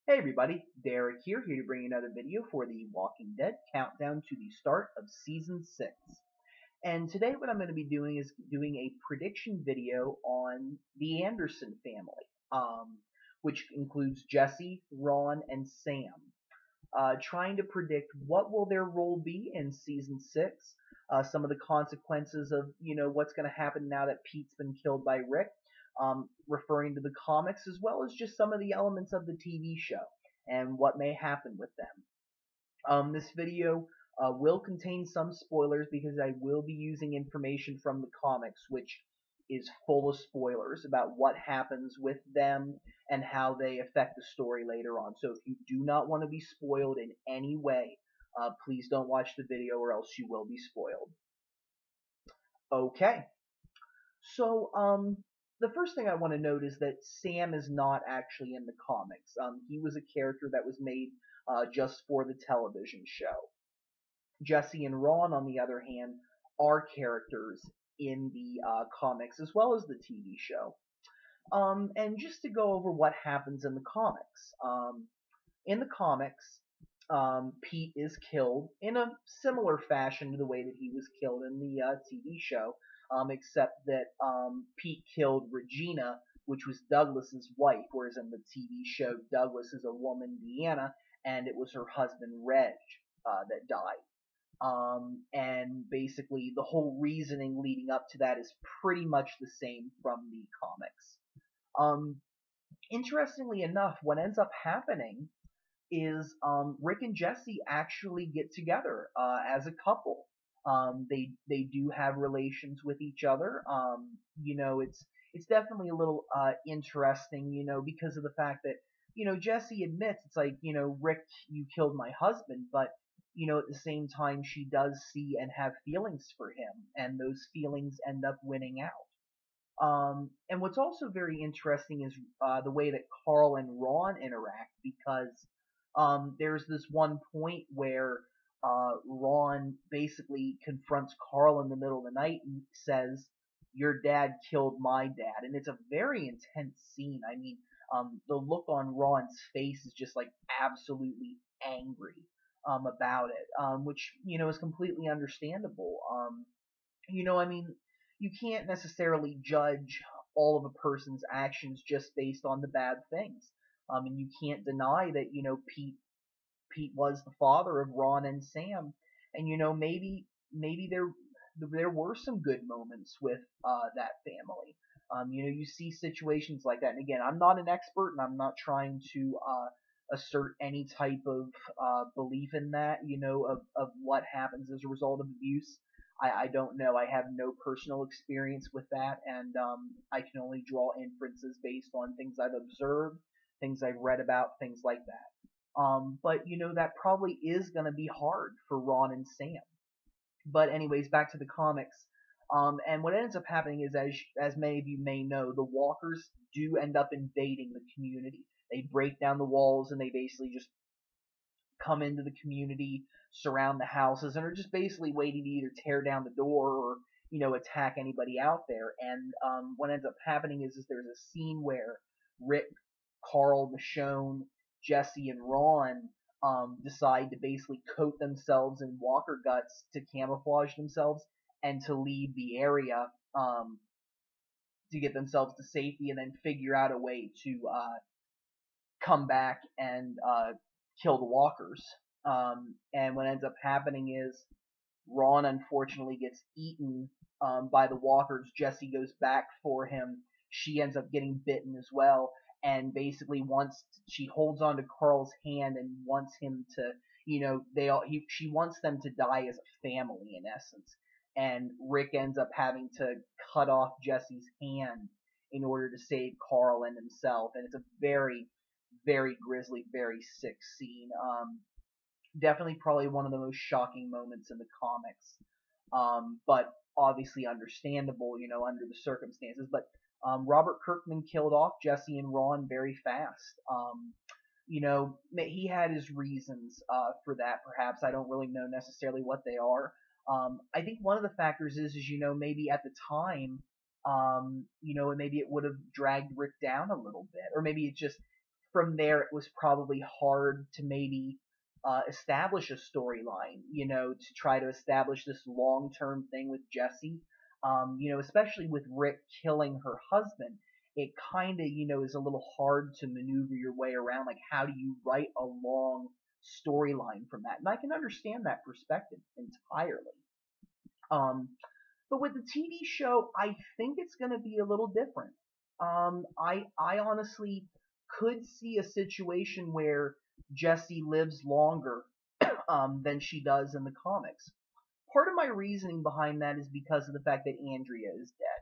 Hey everybody, Derek here to bring you another video for the Walking Dead countdown to the start of Season 6. And today what I'm going to be doing is doing a prediction video on the Anderson family, which includes Jesse, Ron, and Sam. Trying to predict what will their role be in Season 6, some of the consequences of, what's going to happen now that Pete's been killed by Rick, referring to the comics as well as just some of the elements of the TV show and what may happen with them. This video will contain some spoilers because I will be using information from the comics, which is full of spoilers about what happens with them and how they affect the story later on. So if you do not want to be spoiled in any way, please don't watch the video or else you will be spoiled. Okay. So, the first thing I want to note is that Sam is not actually in the comics. He was a character that was made just for the television show. Jesse and Ron, on the other hand, are characters in the comics as well as the TV show. And just to go over what happens in the comics. In the comics, Pete is killed in a similar fashion to the way that he was killed in the TV show. Except that Pete killed Regina, which was Douglas's wife, whereas in the TV show, Douglas is a woman, Deanna, and it was her husband, Reg, that died. And basically, the whole reasoning leading up to that is pretty much the same from the comics. Interestingly enough, what ends up happening is Rick and Jesse actually get together as a couple. They do have relations with each other. It's definitely a little interesting, because of the fact that, Jesse admits it's like, Rick, you killed my husband, but at the same time she does see and have feelings for him, and those feelings end up winning out. And what's also very interesting is the way that Carl and Ron interact, because there's this one point where Ron basically confronts Carl in the middle of the night and says, "Your dad killed my dad," and it's a very intense scene. I mean, the look on Ron's face is just like absolutely angry about it, which is completely understandable. I mean, you can't necessarily judge all of a person's actions just based on the bad things. And you can't deny that Pete was the father of Ron and Sam, and maybe there were some good moments with that family. You see situations like that, and again, I'm not an expert, and I'm not trying to assert any type of belief in that, of what happens as a result of abuse. I don't know. I have no personal experience with that, and I can only draw inferences based on things I've observed, things I've read about, things like that. But that probably is going to be hard for Ron and Sam. But anyways, back to the comics. And what ends up happening is, as many of you may know, the walkers do end up invading the community. They break down the walls and they basically just come into the community, surround the houses, and are just basically waiting to either tear down the door or attack anybody out there. And what ends up happening is there's a scene where Rick, Carl, Michonne, Jesse, and Ron decide to basically coat themselves in walker guts to camouflage themselves and to leave the area to get themselves to safety, and then figure out a way to come back and kill the walkers. And what ends up happening is Ron unfortunately gets eaten by the walkers. Jesse goes back for him. She ends up getting bitten as well. And basically, she holds on to Carl's hand and wants him to, she wants them to die as a family in essence. And Rick ends up having to cut off Jesse's hand in order to save Carl and himself. And it's a very, very grisly, very sick scene. Definitely probably one of the most shocking moments in the comics. But obviously understandable, under the circumstances. But Robert Kirkman killed off Jesse and Ron very fast. He had his reasons for that, perhaps. I don't really know necessarily what they are. I think one of the factors is maybe at the time, maybe it would have dragged Rick down a little bit, or maybe it just from there, it was probably hard to maybe establish a storyline, to try to establish this long-term thing with Jessie. Especially with Rick killing her husband, it kind of, is a little hard to maneuver your way around. Like, how do you write a long storyline from that? And I can understand that perspective entirely. Um, but with the TV show, I think it's going to be a little different. I honestly could see a situation where Jessie lives longer than she does in the comics. Part of my reasoning behind that is because of the fact that Andrea is dead.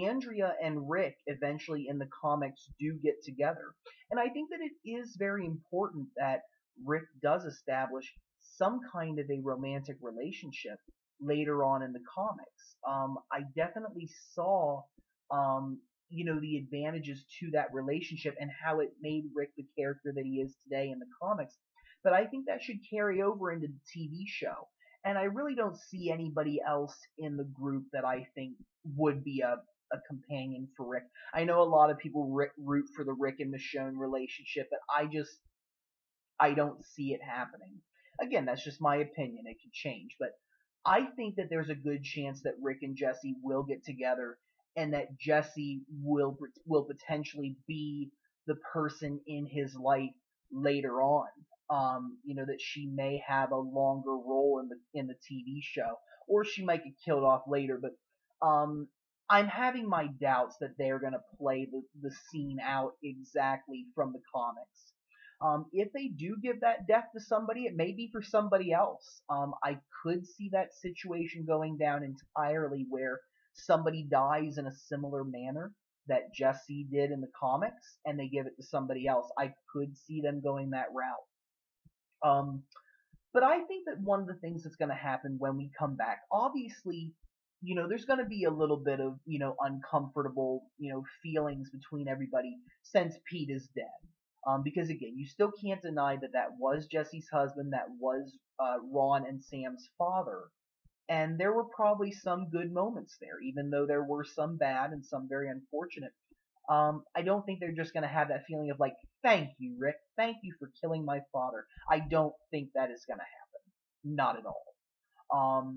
Andrea and Rick eventually in the comics do get together. And I think that it is very important that Rick does establish some kind of a romantic relationship later on in the comics. I definitely saw, the advantages to that relationship and how it made Rick the character that he is today in the comics. But I think that should carry over into the TV show. And I really don't see anybody else in the group that I think would be a companion for Rick. I know a lot of people root for the Rick and Michonne relationship, but I don't see it happening. Again, that's just my opinion. It could change, but I think that there's a good chance that Rick and Jessie will get together, and that Jessie will potentially be the person in his life later on. That she may have a longer role in the TV show, or she might get killed off later. But I'm having my doubts that they're going to play the scene out exactly from the comics. If they do give that death to somebody, it may be for somebody else. I could see that situation going down entirely where somebody dies in a similar manner that Jessie did in the comics, and they give it to somebody else. I could see them going that route. But I think that one of the things that's going to happen when we come back, obviously, there's going to be a little bit of, uncomfortable, feelings between everybody since Pete is dead. Because again, you still can't deny that that was Jessie's husband, that was Ron and Sam's father, and there were probably some good moments there, even though there were some bad and some very unfortunate. I don't think they're just going to have that feeling of like, thank you, Rick, thank you for killing my father. I don't think that is going to happen, not at all.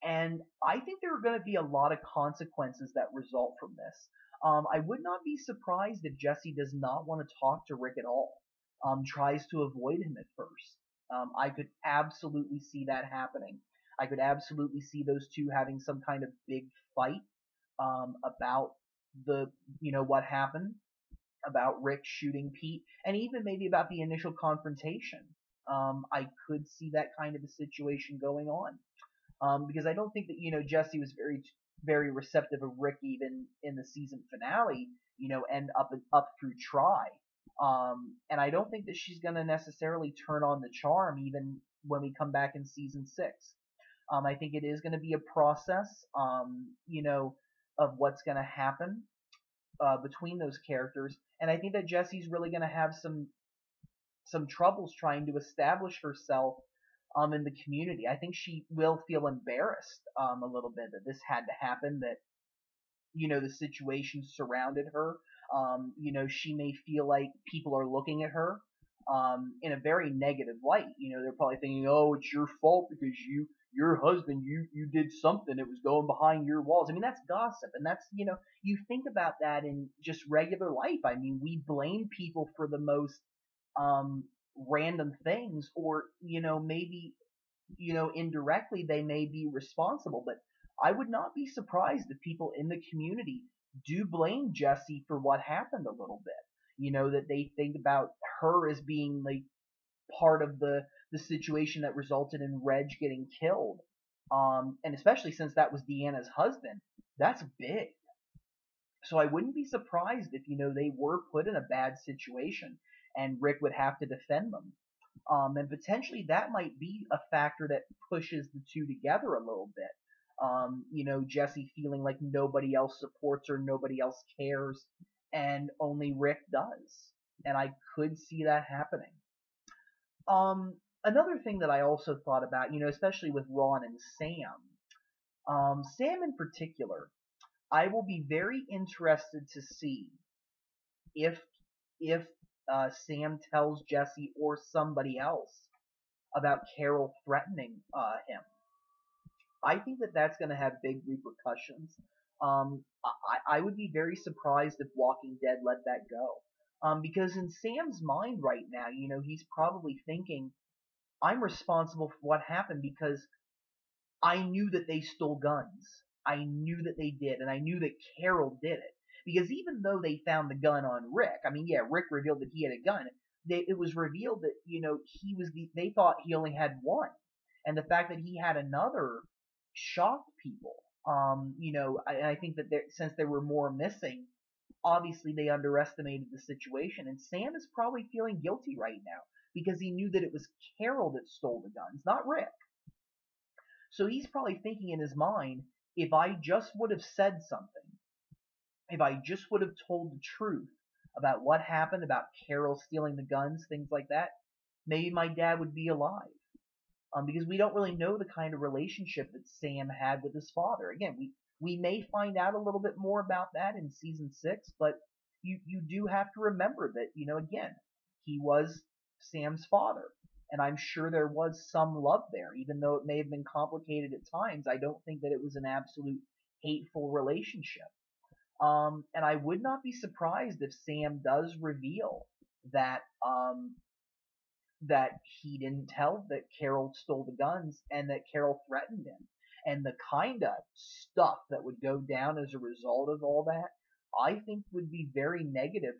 And I think there are going to be a lot of consequences that result from this. I would not be surprised if Jessie does not want to talk to Rick at all, tries to avoid him at first. I could absolutely see that happening. I could absolutely see those two having some kind of big fight about what happened, about Rick shooting Pete, and even maybe about the initial confrontation. I could see that kind of a situation going on. Because I don't think that Jessie was very receptive of Rick even in the season finale, and up through Try. And I don't think that she's going to necessarily turn on the charm even when we come back in season 6. I think it is going to be a process, of what's going to happen between those characters, and I think that Jessie's really going to have some troubles trying to establish herself in the community. I think she will feel embarrassed a little bit that this had to happen, that the situation surrounded her. She may feel like people are looking at her in a very negative light. They're probably thinking, oh, it's your fault because your husband, you did something that was going behind your walls. I mean, that's gossip, and that's, you think about that in just regular life. I mean, we blame people for the most random things, or maybe indirectly they may be responsible, but I would not be surprised if people in the community do blame Jessie for what happened a little bit. That they think about her as being like part of the situation that resulted in Reg getting killed, and especially since that was Deanna's husband, that's big. So I wouldn't be surprised if they were put in a bad situation and Rick would have to defend them. And potentially that might be a factor that pushes the two together a little bit. Jessie feeling like nobody else supports her, nobody else cares, and only Rick does. And I could see that happening. Another thing that I also thought about, especially with Ron and Sam, Sam in particular, I will be very interested to see if if Sam tells Jessie or somebody else about Carol threatening him. I think that that's going to have big repercussions. I would be very surprised if Walking Dead let that go. Because in Sam's mind right now, he's probably thinking, I'm responsible for what happened because I knew that they stole guns. I knew that they did, and I knew that Carol did it. Because even though they found the gun on Rick, I mean, yeah, Rick revealed that he had a gun. It was revealed that they thought he only had one, and the fact that he had another shocked people. I think that since there were more missing, obviously they underestimated the situation, and Sam is probably feeling guilty right now because he knew that it was Carol that stole the guns, not Rick. So he's probably thinking in his mind, if I just would have said something, if I just would have told the truth about what happened, about Carol stealing the guns, things like that, maybe my dad would be alive. Because we don't really know the kind of relationship that Sam had with his father. Again, we may find out a little bit more about that in season 6, but you do have to remember that, again, he was Sam's father. And I'm sure there was some love there, even though it may have been complicated at times. I don't think that it was an absolute hateful relationship. And I would not be surprised if Sam does reveal that that he didn't tell that Carol stole the guns and that Carol threatened him. And the kind of stuff that would go down as a result of all that, I think would be very negative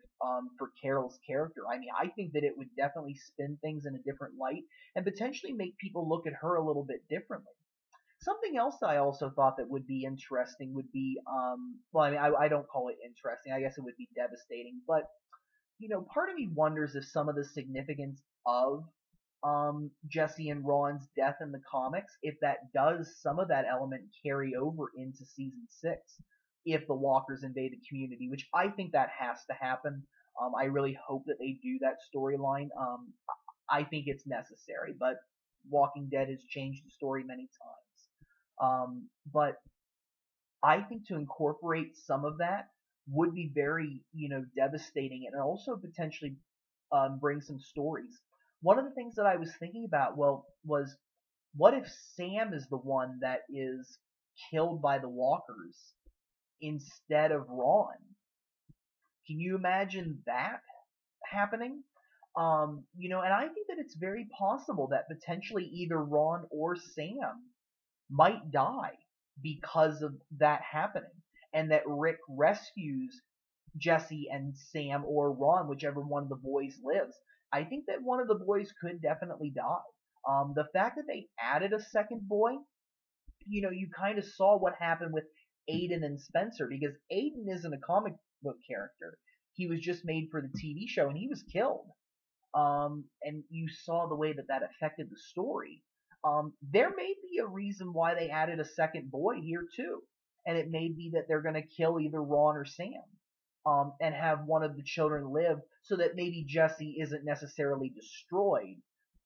for Carol's character. I mean, I think that it would definitely spin things in a different light and potentially make people look at her a little bit differently. Something else I also thought that would be interesting would be, well, I mean, I don't call it interesting. I guess it would be devastating. But, part of me wonders if some of the significance of Jesse and Ron's death in the comics, if that does some of that element carry over into season 6, if the walkers invade the community, which I think that has to happen. I really hope that they do that storyline. I think it's necessary, but Walking Dead has changed the story many times. But I think to incorporate some of that would be very, devastating and also potentially bring some stories. One of the things that I was thinking about, was what if Sam is the one that is killed by the walkers instead of Ron? Can you imagine that happening? And I think that it's very possible that potentially either Ron or Sam might die because of that happening, and that Rick rescues Jesse and Sam or Ron, whichever one of the boys lives. I think that one of the boys could definitely die. The fact that they added a second boy, you kind of saw what happened with Aiden and Spencer, because Aiden isn't a comic book character. He was just made for the TV show, and he was killed. And you saw the way that that affected the story. There may be a reason why they added a second boy here too, and it may be that they're going to kill either Ron or Sam, and have one of the children live, so that maybe Jesse isn't necessarily destroyed.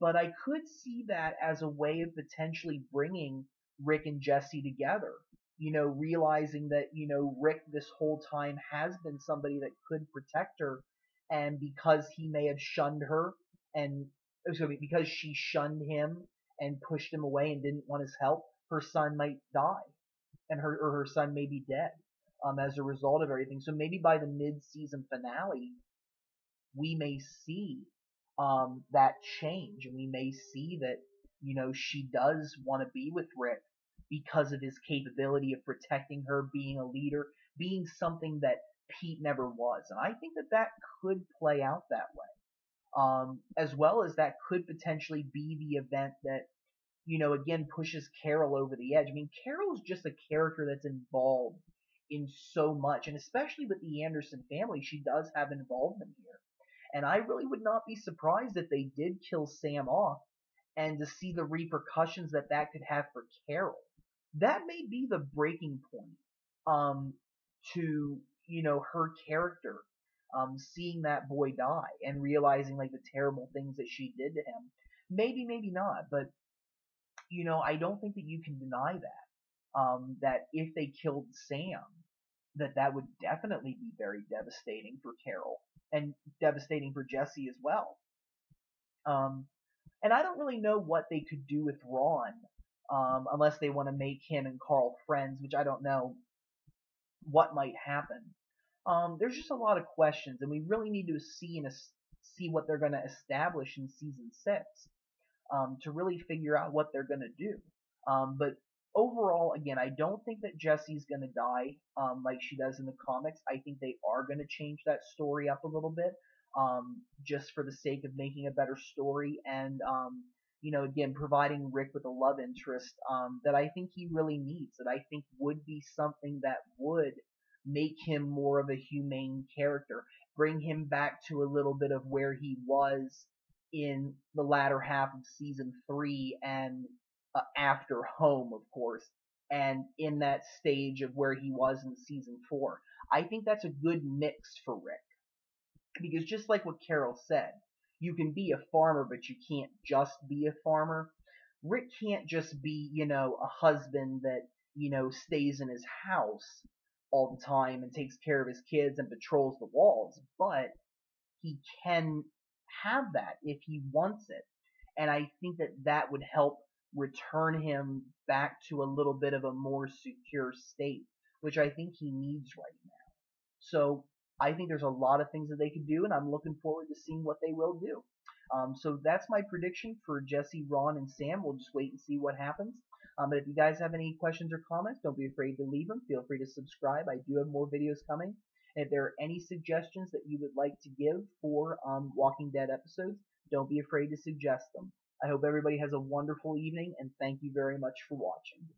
But I could see that as a way of potentially bringing Rick and Jesse together. Realizing that, Rick this whole time has been somebody that could protect her, and because he may have shunned her, and because she shunned him and pushed him away and didn't want his help, her son might die, and her son may be dead as a result of everything. So maybe by the mid-season finale, we may see that change, and we may see that she does want to be with Rick because of his capability of protecting her, being a leader, being something that Pete never was. And I think that that could play out that way. As well as that could potentially be the event that, again, pushes Carol over the edge. I mean, Carol's just a character that's involved in so much, and especially with the Anderson family, she does have involvement here. And I really would not be surprised if they did kill Sam off, and to see the repercussions that that could have for Carol. That may be the breaking point to, her character, seeing that boy die and realizing like the terrible things that she did to him. Maybe, maybe not, but I don't think that you can deny that. That if they killed Sam, that would definitely be very devastating for Carol. and devastating for Jessie as well. Um, and I don't really know what they could do with Ron, unless they want to make him and Carl friends, which I don't know what might happen. There's just a lot of questions, and we really need to see what they're going to establish in season 6, to really figure out what they're going to do. But overall, again, I don't think that Jessie's going to die, like she does in the comics. I think they are going to change that story up a little bit, just for the sake of making a better story and, again, providing Rick with a love interest, that I think he really needs, that I think would be something that would make him more of a humane character, bring him back to a little bit of where he was in the latter half of season 3 and, after Home, of course, and in that stage of where he was in season 4. I think that's a good mix for Rick, because just like what Carol said, you can be a farmer, but you can't just be a farmer. Rick can't just be, a husband that, stays in his house all the time and takes care of his kids and patrols the walls, but he can have that if he wants it. And I think that that would help return him back to a little bit of a more secure state, which I think he needs right now. So I think there's a lot of things that they could do, and I'm looking forward to seeing what they will do. So that's my prediction for Jessie, Ron, and Sam. We'll just wait and see what happens. But if you guys have any questions or comments, don't be afraid to leave them. Feel free to subscribe. I do have more videos coming. And if there are any suggestions that you would like to give for Walking Dead episodes, don't be afraid to suggest them. I hope everybody has a wonderful evening, and thank you very much for watching.